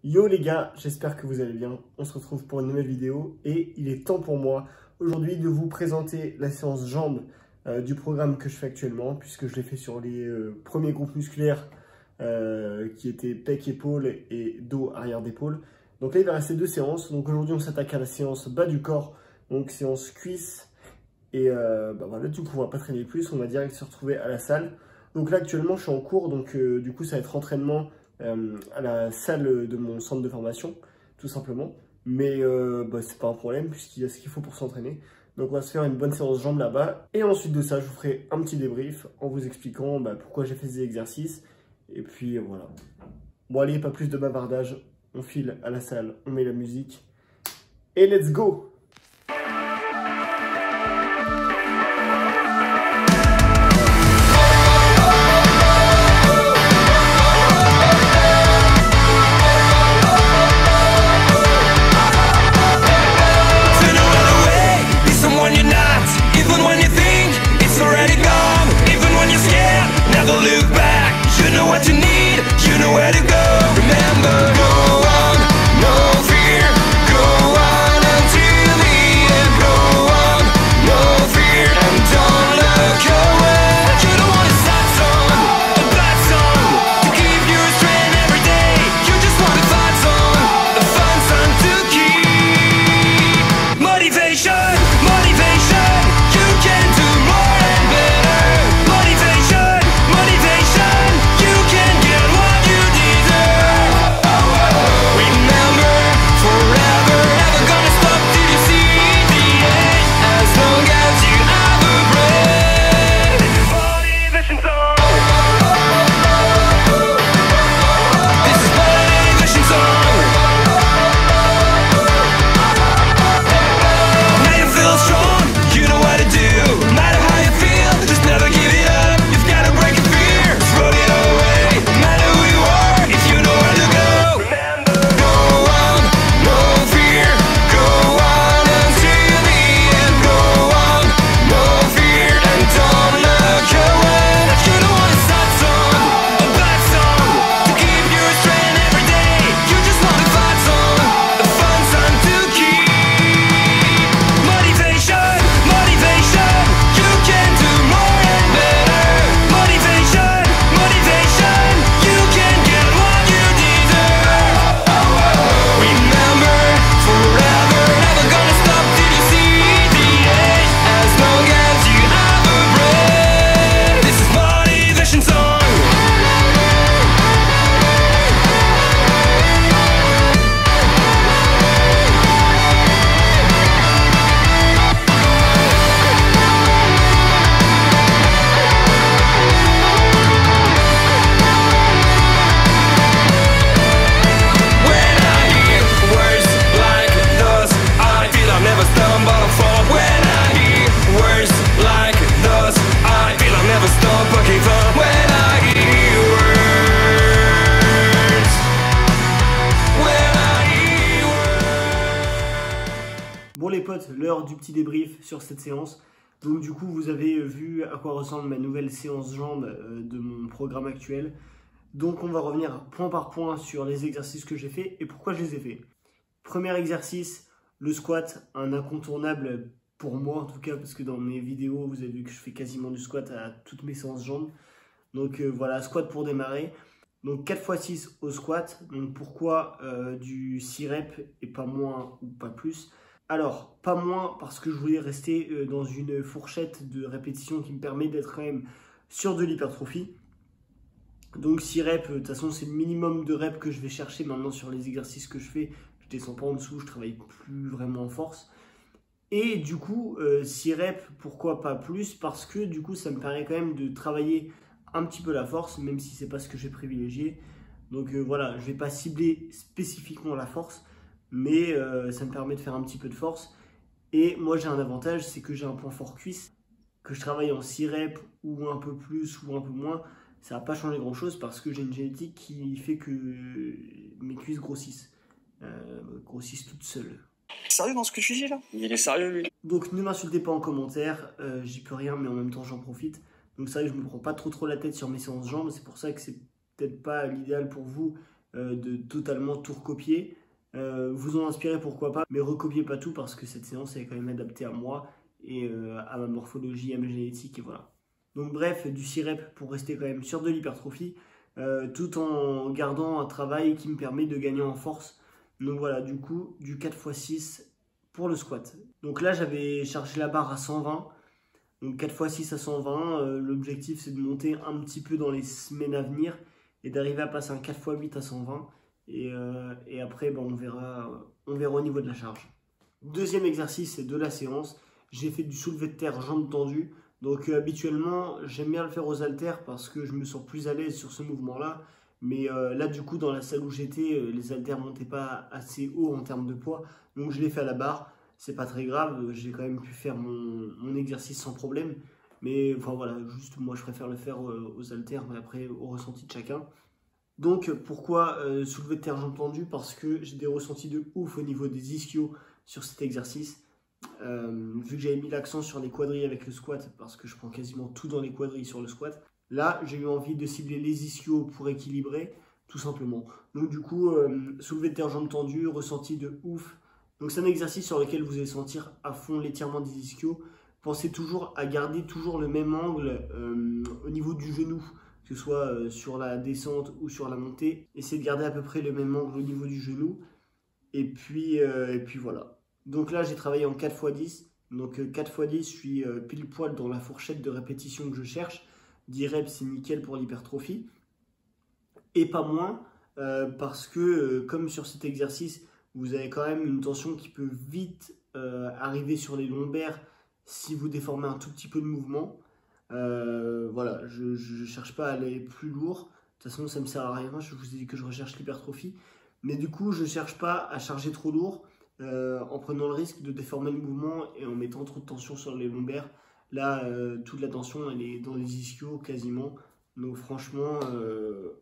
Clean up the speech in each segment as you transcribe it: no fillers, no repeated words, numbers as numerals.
Yo les gars, j'espère que vous allez bien. On se retrouve pour une nouvelle vidéo et il est temps pour moi aujourd'hui de vous présenter la séance jambes du programme que je fais actuellement, puisque je l'ai fait sur les premiers groupes musculaires qui étaient pec épaule et dos arrière d'épaule. Donc là il va rester deux séances. Donc aujourd'hui on s'attaque à la séance bas du corps, donc séance cuisse. Et voilà, du coup on va pas traîner plus, on va direct se retrouver à la salle. Donc là actuellement je suis en cours, donc du coup ça va être entraînement à la salle de mon centre de formation, tout simplement. Mais c'est pas un problème puisqu'il y a ce qu'il faut pour s'entraîner. Donc on va se faire une bonne séance jambes là-bas. Et ensuite de ça, je vous ferai un petit débrief en vous expliquant pourquoi j'ai fait ces exercices. Et puis voilà. Bon allez, pas plus de bavardage. On file à la salle, on met la musique. Et let's go! Bon les potes, l'heure du petit débrief sur cette séance. Donc du coup vous avez vu à quoi ressemble ma nouvelle séance jambes de mon programme actuel. Donc on va revenir point par point sur les exercices que j'ai fait et pourquoi je les ai faits. Premier exercice, le squat, un incontournable pour moi en tout cas, parce que dans mes vidéos vous avez vu que je fais quasiment du squat à toutes mes séances jambes. Donc voilà, squat pour démarrer. Donc 4x6 au squat. Donc pourquoi du 6 reps et pas moins ou pas plus? Alors, pas moins parce que je voulais rester dans une fourchette de répétition qui me permet d'être quand même sur de l'hypertrophie. Donc 6 reps, de toute façon c'est le minimum de reps que je vais chercher maintenant sur les exercices que je fais. Je descends pas en dessous, je travaille plus vraiment en force. Et du coup, 6 reps, pourquoi pas plus? Parce que du coup ça me permet quand même de travailler un petit peu la force, même si c'est pas ce que j'ai privilégié. Donc voilà, je vais pas cibler spécifiquement la force, mais ça me permet de faire un petit peu de force. Et moi j'ai un avantage, c'est que j'ai un point fort cuisse, que je travaille en 6 reps ou un peu plus ou un peu moins, ça va pas changer grand chose parce que j'ai une génétique qui fait que mes cuisses grossissent toutes seules. Sérieux dans ce que tu dis là? Il est sérieux lui. Donc ne m'insultez pas en commentaire, j'y peux rien mais en même temps j'en profite. Donc c'est vrai que je me prends pas trop la tête sur mes séances jambes, c'est pour ça que c'est peut-être pas l'idéal pour vous de totalement tout recopier. Vous en inspirez pourquoi pas, mais recopiez pas tout parce que cette séance est quand même adaptée à moi et à ma morphologie, à ma génétique et voilà. Donc bref, du 6 reps pour rester quand même sur de l'hypertrophie, tout en gardant un travail qui me permet de gagner en force. Donc voilà, du coup, du 4x6 pour le squat. Donc là, j'avais chargé la barre à 120. Donc 4x6 à 120, l'objectif c'est de monter un petit peu dans les semaines à venir et d'arriver à passer un 4x8 à 120. Et après, ben, on verra au niveau de la charge. Deuxième exercice de la séance, j'ai fait du soulevé de terre jambes tendues. Donc habituellement, j'aime bien le faire aux haltères parce que je me sens plus à l'aise sur ce mouvement-là. Mais là, du coup, dans la salle où j'étais, les haltères ne montaient pas assez haut en termes de poids. Donc je l'ai fait à la barre. C'est pas très grave, j'ai quand même pu faire mon exercice sans problème. Mais enfin voilà, juste moi je préfère le faire aux haltères, mais après au ressenti de chacun. Donc pourquoi soulever de terre jambes tendues? Parce que j'ai des ressentis de ouf au niveau des ischios sur cet exercice. Vu que j'avais mis l'accent sur les quadrilles avec le squat, parce que je prends quasiment tout dans les quadrilles sur le squat, là j'ai eu envie de cibler les ischios pour équilibrer, tout simplement. Donc du coup, soulever de terre jambes tendues, ressenti de ouf. Donc c'est un exercice sur lequel vous allez sentir à fond l'étirement des ischios. Pensez toujours à garder toujours le même angle au niveau du genou, que ce soit sur la descente ou sur la montée. Essayez de garder à peu près le même angle au niveau du genou. Et puis voilà. Donc là, j'ai travaillé en 4x10. Donc 4x10, je suis pile poil dans la fourchette de répétition que je cherche. 10 reps, c'est nickel pour l'hypertrophie. Et pas moins, parce que comme sur cet exercice, vous avez quand même une tension qui peut vite arriver sur les lombaires si vous déformez un tout petit peu le mouvement. Voilà, je ne cherche pas à aller plus lourd. De toute façon, ça ne me sert à rien. Je vous ai dit que je recherche l'hypertrophie. Mais du coup, je ne cherche pas à charger trop lourd en prenant le risque de déformer le mouvement et en mettant trop de tension sur les lombaires. Là, toute la tension, elle est dans les ischios quasiment. Donc franchement,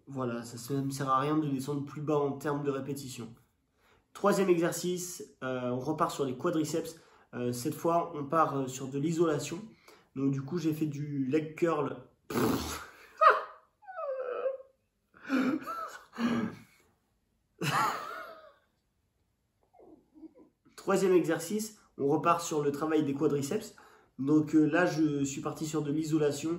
voilà, ça ne me sert à rien de descendre plus bas en termes de répétition. Troisième exercice, on repart sur les quadriceps. Cette fois, on part sur de l'isolation. Donc du coup, j'ai fait du leg curl. Troisième exercice, on repart sur le travail des quadriceps. Donc là, je suis parti sur de l'isolation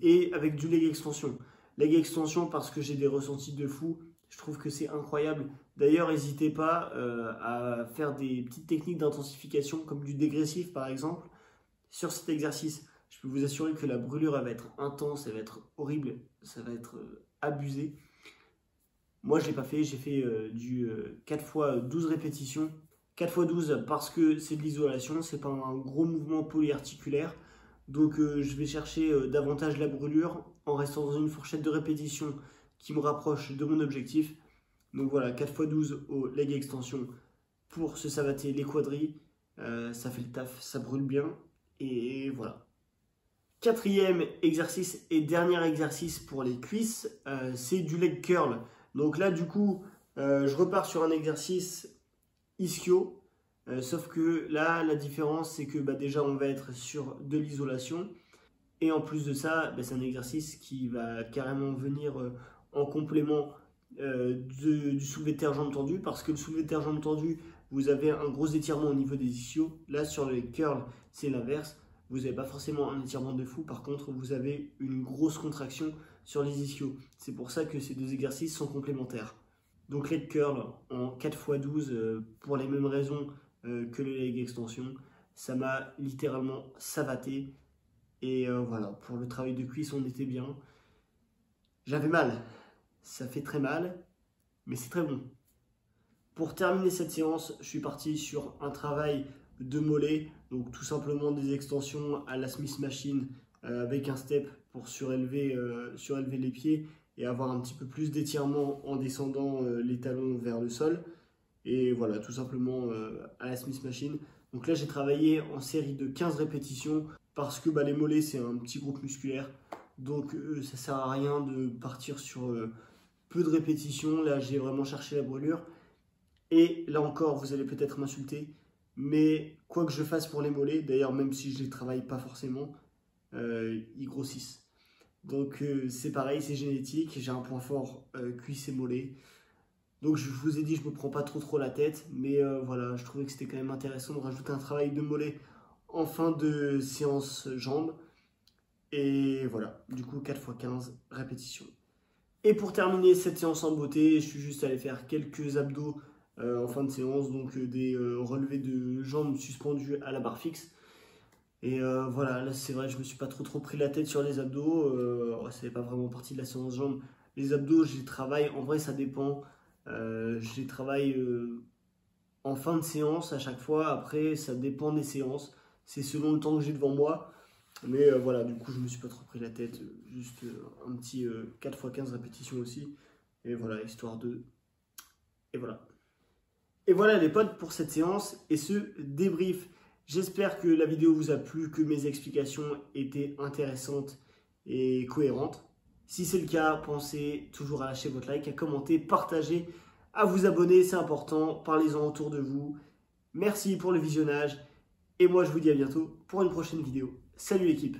et avec du leg extension. Leg extension parce que j'ai des ressentis de fou. Je trouve que c'est incroyable. D'ailleurs, n'hésitez pas à faire des petites techniques d'intensification comme du dégressif par exemple. Sur cet exercice, je peux vous assurer que la brûlure elle va être intense, elle va être horrible, ça va être abusé. Moi, je ne l'ai pas fait, j'ai fait du 4x12 répétitions. 4x12 parce que c'est de l'isolation, c'est pas un gros mouvement polyarticulaire. Donc je vais chercher davantage la brûlure en restant dans une fourchette de répétition qui me rapproche de mon objectif. Donc voilà, 4x12 au leg extension pour se savater les quadrilles. Ça fait le taf, ça brûle bien. Et voilà. Quatrième exercice et dernier exercice pour les cuisses, c'est du leg curl. Donc là, du coup, je repars sur un exercice ischio. Sauf que là, la différence, c'est que déjà, on va être sur de l'isolation. Et en plus de ça, c'est un exercice qui va carrément venir en complément du soulevé de terre jambes tendues. Parce que le soulevé de terre jambes tendues, vous avez un gros étirement au niveau des ischios. Là, sur les curls, c'est l'inverse. Vous n'avez pas forcément un étirement de fou. Par contre, vous avez une grosse contraction sur les ischios. C'est pour ça que ces deux exercices sont complémentaires. Donc leg curl en 4x12 pour les mêmes raisons que le leg extension. Ça m'a littéralement savaté. Et voilà, pour le travail de cuisse, on était bien. J'avais mal. Ça fait très mal, mais c'est très bon. Pour terminer cette séance, je suis parti sur un travail de mollet. Donc tout simplement des extensions à la Smith Machine avec un step pour surélever les pieds et avoir un petit peu plus d'étirement en descendant les talons vers le sol. Et voilà, tout simplement à la Smith Machine. Donc là, j'ai travaillé en série de 15 répétitions parce que les mollets, c'est un petit groupe musculaire. Donc ça sert à rien de partir sur peu de répétitions. Là, j'ai vraiment cherché la brûlure. Et là encore, vous allez peut-être m'insulter. Mais quoi que je fasse pour les mollets, d'ailleurs, même si je ne les travaille pas forcément, ils grossissent. Donc c'est pareil, c'est génétique. J'ai un point fort cuisse et mollet. Donc je vous ai dit, je me prends pas trop la tête. Mais voilà, je trouvais que c'était quand même intéressant de rajouter un travail de mollet en fin de séance jambes. Et voilà, du coup 4x15 répétitions. Et pour terminer cette séance en beauté, je suis juste allé faire quelques abdos en fin de séance. Donc des relevés de jambes suspendus à la barre fixe. Et voilà, là c'est vrai, je me suis pas trop pris la tête sur les abdos. Ça n'est pas vraiment partie de la séance jambes. Les abdos, je les travaille, en vrai ça dépend. Je les travaille en fin de séance à chaque fois. Après, ça dépend des séances. C'est selon le temps que j'ai devant moi. Mais voilà, du coup, je me suis pas trop pris la tête. Juste un petit 4x15 répétitions aussi. Et voilà, histoire de... Et voilà. Et voilà les potes pour cette séance et ce débrief. J'espère que la vidéo vous a plu, que mes explications étaient intéressantes et cohérentes. Si c'est le cas, pensez toujours à lâcher votre like, à commenter, partager, à vous abonner, c'est important. Parlez-en autour de vous. Merci pour le visionnage et moi je vous dis à bientôt pour une prochaine vidéo. Salut l'équipe!